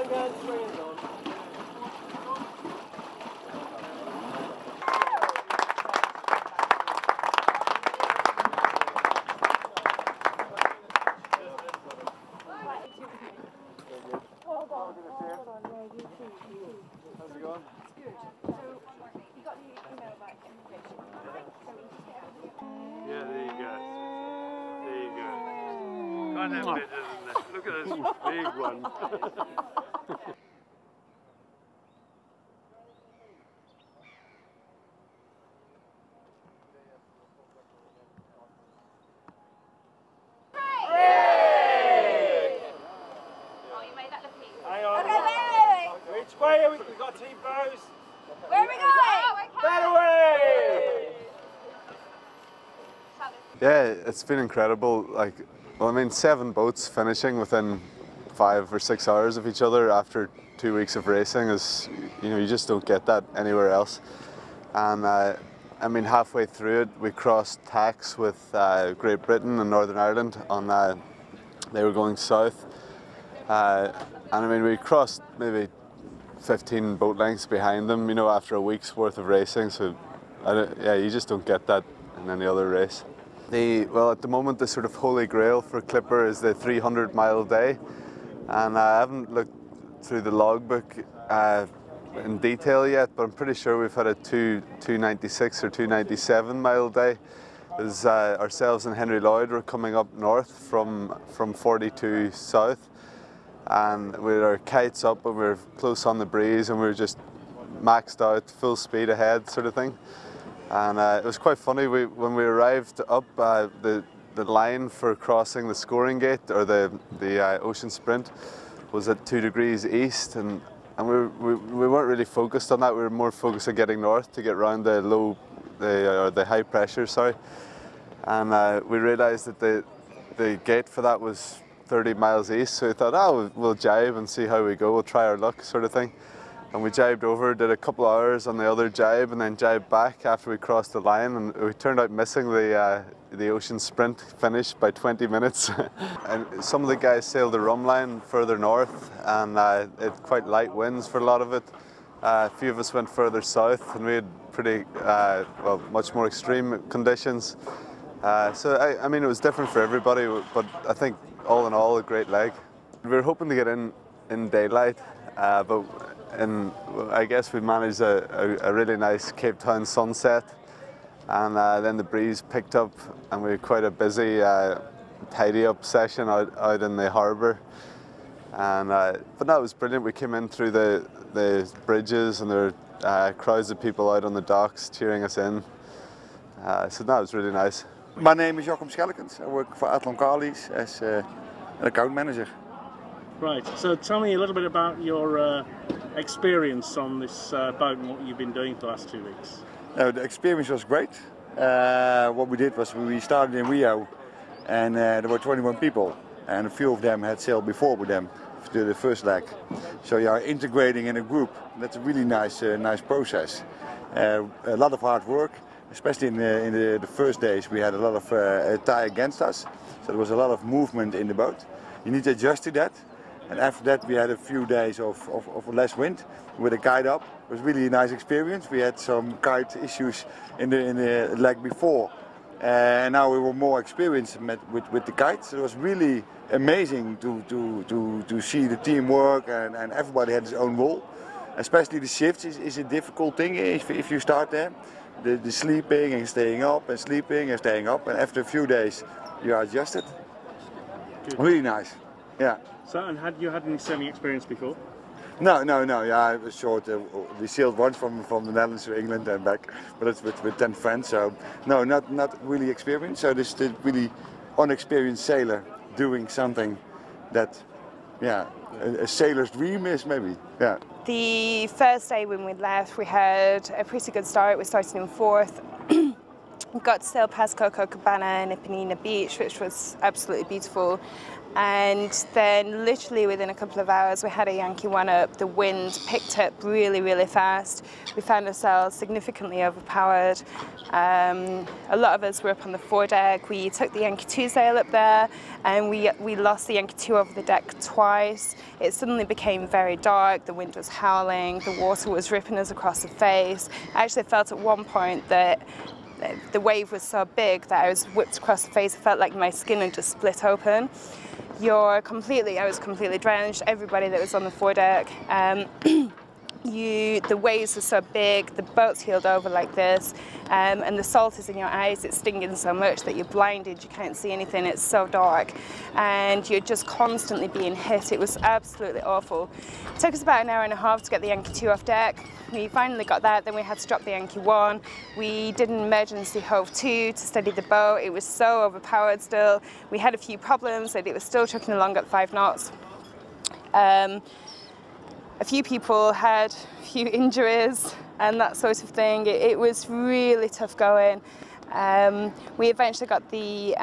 How's it going? It's good. So, you got the email about information, right? So we just get Yeah, there you go. There you go. Can't have better than that. Look at this big one. Which way are we? We've got team bows. Where are we going? That way! Yeah, it's been incredible. Like, well, I mean, 7 boats finishing within 5 or 6 hours of each other after 2 weeks of racing is, you know, you just don't get that anywhere else. And I mean, halfway through it, we crossed tacks with Great Britain and Northern Ireland on. They were going south, and I mean, we crossed maybe 15 boat lengths behind them, you know, after a week's worth of racing. So, yeah, you just don't get that in any other race. Well, at the moment, the sort of holy grail for Clipper is the 300-mile day, and I haven't looked through the logbook in detail yet, but I'm pretty sure we've had a 296 or 297-mile day. As ourselves and Henry Lloyd were coming up north from 42 south, and with our kites up and we were close on the breeze and we were just maxed out, full speed ahead sort of thing. And it was quite funny, when we arrived up, the line for crossing the scoring gate, or the ocean sprint, was at 2 degrees east, and we weren't really focused on that. We were more focused on getting north to get around the the high pressure, sorry. And we realised that the gate for that was 30 miles east, so we thought, oh, we'll jibe and see how we go, we'll try our luck sort of thing. And we jibed over, did a couple of hours on the other jibe, and then jibed back after we crossed the line, and we turned out missing the ocean sprint finish by 20 minutes. And some of the guys sailed the rum line further north, and it had quite light winds for a lot of it. A few of us went further south, and we had pretty, well, much more extreme conditions. So I mean, it was different for everybody, but I think all in all, a great leg. We were hoping to get in daylight, but I guess we managed a really nice Cape Town sunset, and then the breeze picked up, and we had quite a busy tidy up session out in the harbour. And but that was brilliant. We came in through the bridges, and there were crowds of people out on the docks cheering us in. So that was really nice. My name is Jochem Schellekens. I work for Athlon Carlies as an account manager. Right, so tell me a little bit about your experience on this boat and what you've been doing for the last 2 weeks. The experience was great. What we did was we started in Rio, and there were 21 people, and a few of them had sailed before with them to the first leg. So you are integrating in a group. That's a really nice process. A lot of hard work, especially in the first days. We had a lot of tide against us, so there was a lot of movement in the boat. You need to adjust to that. And after that, we had a few days of less wind with a kite up. It was really a nice experience. We had some kite issues in the leg before, and now we were more experienced with the kites. It was really amazing to see the teamwork, and everybody had his own role. Especially the shifts is a difficult thing if you start there. The sleeping and staying up, and sleeping and staying up, and after a few days, you are adjusted. Good. Really nice. Yeah. So, and had you had any sailing experience before? No. Yeah, it was short. We sailed once from the Netherlands to England and back, but it's with 10 friends. So, no, not really experienced. So this is really unexperienced sailor doing something that, yeah, a sailor's dream is maybe. Yeah. The first day when we left, we had a pretty good start. We started in 4th. We got to sail past Copacabana and Ipanema Beach, which was absolutely beautiful. And then literally within a couple of hours, we had a Yankee 1 up. The wind picked up really, really fast. We found ourselves significantly overpowered. A lot of us were up on the foredeck. We took the Yankee 2 sail up there, and we lost the Yankee 2 over the deck twice. It suddenly became very dark. The wind was howling. The water was ripping us across the face. I actually felt at one point that the wave was so big that I was whipped across the face. It felt like my skin had just split open. I was completely drenched, everybody that was on the foredeck. The waves are so big, the boat's heeled over like this, and the salt is in your eyes. It's stinging so much that you're blinded, you can't see anything, it's so dark, and you're just constantly being hit. It was absolutely awful. It took us about an hour and a half to get the Yankee 2 off deck. We finally got that, then we had to drop the Yankee 1. We did an emergency hove to steady the boat. It was so overpowered still. We had a few problems, but it was still trucking along at 5 knots. A few people had a few injuries and that sort of thing. It was really tough going. We eventually got the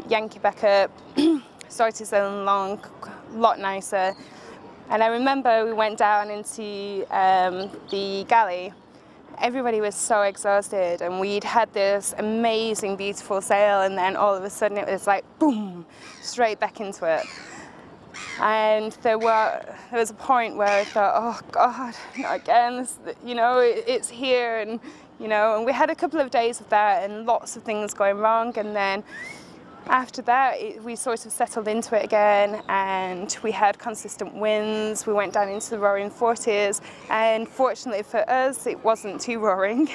Yankee back up, started sailing along a lot nicer. And I remember we went down into the galley. Everybody was so exhausted, and we'd had this amazing, beautiful sail, and then all of a sudden it was like, boom, straight back into it. And there was a point where I thought, oh God, not again, it's here, and and we had a couple of days of that and lots of things going wrong, and then after that we sort of settled into it again, and we had consistent winds. We went down into the roaring 40s, and fortunately for us it wasn't too roaring,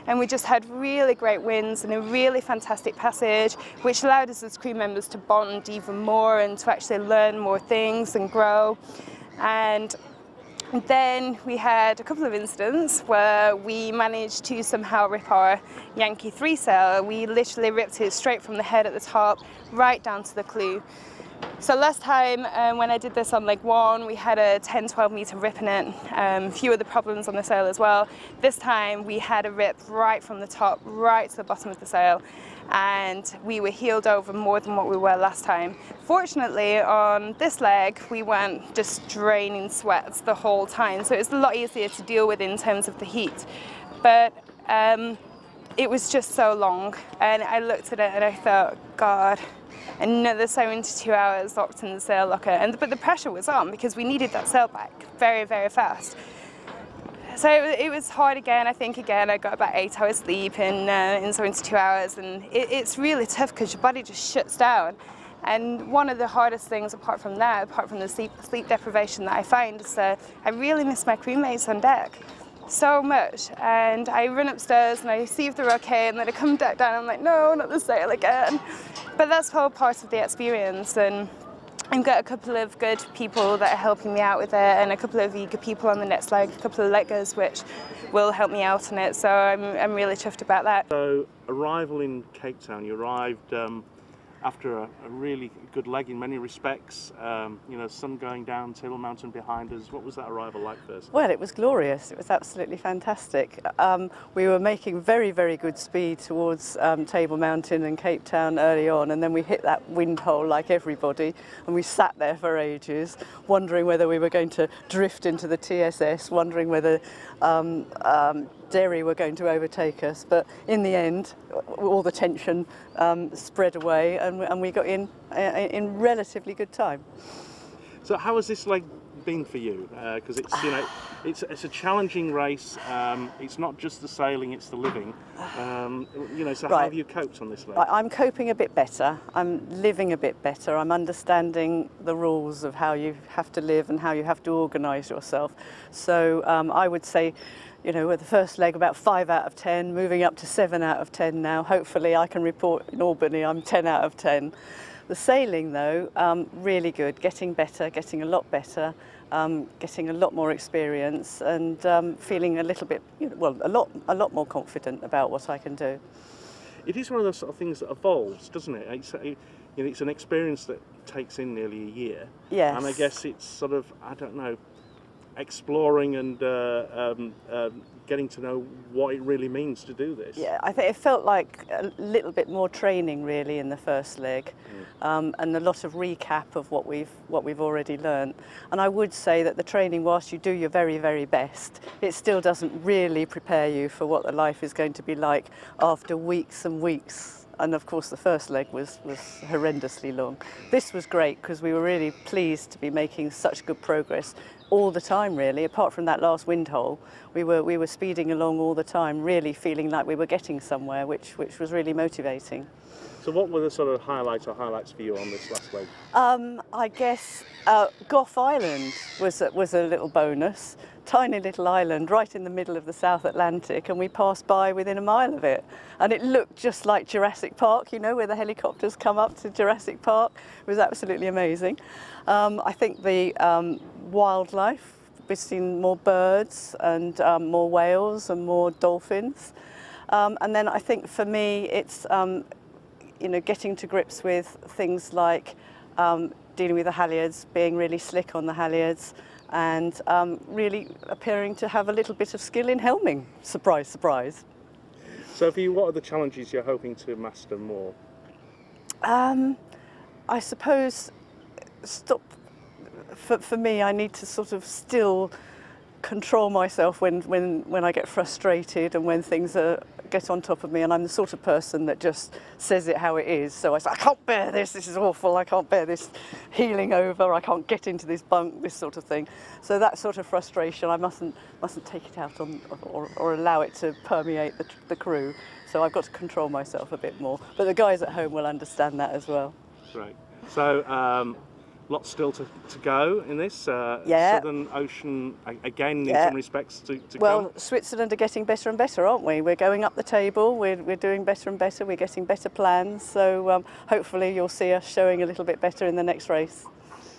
and we just had really great winds and a really fantastic passage, which allowed us as crew members to bond even more and to actually learn more things and grow. And then we had a couple of incidents where we managed to somehow rip our Yankee 3 sail. We literally ripped it straight from the head at the top right down to the clew. So last time when I did this on leg 1, we had a 10-12 meter rip in it, a few other problems on the sail as well. This time we had a rip right from the top right to the bottom of the sail, and we were heeled over more than what we were last time. Fortunately, on this leg, we weren't just draining sweats the whole time, so it was a lot easier to deal with in terms of the heat. But it was just so long, and I looked at it and I thought, God, another 72 hours locked in the sail locker. But the pressure was on because we needed that sail back very, very fast. So it was hard again. I think again I got about 8 hours sleep in 72 hours, and it's really tough because your body just shuts down. And one of the hardest things apart from that, apart from the sleep deprivation that I find, is I really miss my crewmates on deck so much. And I run upstairs and I see if they're okay, and then I come back down and I'm like, no, not the sail again. But that's all part of the experience, and I've got a couple of good people that are helping me out with it, and a couple of eager people on the next leg, a couple of leggers which will help me out on it, so I'm really chuffed about that. So, arrival in Cape Town, you arrived after a really good leg in many respects, sun going down, Table Mountain behind us. What was that arrival like first? Well, it was glorious. It was absolutely fantastic. We were making very, very good speed towards Table Mountain and Cape Town early on, and then we hit that wind hole like everybody, and we sat there for ages, wondering whether we were going to drift into the TSS, wondering whether Derry were going to overtake us, but in the end all the tension spread away, and we got in relatively good time. So how has this leg been for you? Because it's a challenging race. It's not just the sailing, it's the living. So how have you coped on this leg? I'm coping a bit better. I'm living a bit better. I'm understanding the rules of how you have to live and how you have to organise yourself. So I would say, with the first leg about 5 out of 10, moving up to 7 out of 10 now. Hopefully I can report in Albany I'm 10 out of 10. The sailing though, really good, getting better, getting a lot better, getting a lot more experience, and feeling a little bit, a lot more confident about what I can do. It is one of those sort of things that evolves, doesn't it? It's an experience that takes in nearly a year. Yes. And I guess it's sort of, I don't know, exploring and getting to know what it really means to do this. Yeah, I think it felt like a little bit more training really in the first leg, and a lot of recap of what we've already learned. And I would say that the training, whilst you do your very, very best, it still doesn't really prepare you for what the life is going to be like after weeks and weeks. And of course the first leg was horrendously long. This was great because we were really pleased to be making such good progress all the time really. Apart from that last wind hole, we were speeding along all the time, really feeling like we were getting somewhere, which was really motivating. So what were the sort of highlights for you on this last leg? I guess Gough Island was a little bonus. Tiny little island right in the middle of the South Atlantic, and we passed by within a mile of it. And it looked just like Jurassic Park, you know, where the helicopters come up to Jurassic Park. It was absolutely amazing. I think the wildlife, we've seen more birds and more whales and more dolphins. And then I think for me it's you know, getting to grips with things like dealing with the halyards, being really slick on the halyards, and really appearing to have a little bit of skill in helming. Surprise, surprise. So for you, what are the challenges you're hoping to master more? I suppose for me, I need to sort of still control myself when I get frustrated and when things get on top of me, and I'm the sort of person that just says it how it is. So I say, I can't bear this is awful, I can't bear this heeling over, I can't get into this bunk, this sort of thing. So that sort of frustration, I mustn't take it out on or allow it to permeate the crew. So I've got to control myself a bit more. But the guys at home will understand that as well. Right. So lots still to go in this. Yeah. Southern Ocean, again, in some respects, to well, come. Switzerland are getting better and better, aren't we? We're going up the table, we're doing better and better, we're getting better plans. So hopefully you'll see us showing a little bit better in the next race.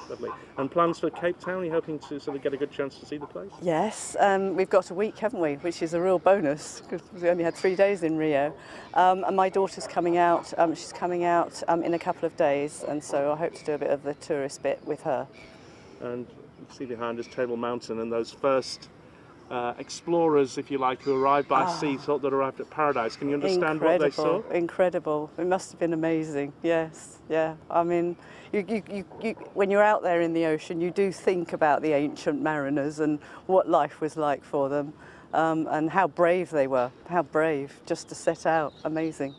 Lovely. And plans for Cape Town? Are you hoping to sort of get a good chance to see the place? Yes, we've got a week, haven't we? Which is a real bonus because we only had 3 days in Rio. And my daughter's coming out. She's coming out in a couple of days, and so I hope to do a bit of the tourist bit with her. And you can see behind us Table Mountain and those first explorers, if you like, who arrived by sea, thought they'd arrived at paradise. Can you understand what they saw? Incredible. It must have been amazing. Yes, yeah. I mean, when you're out there in the ocean, you do think about the ancient mariners and what life was like for them, and how brave they were. How brave just to set out. Amazing.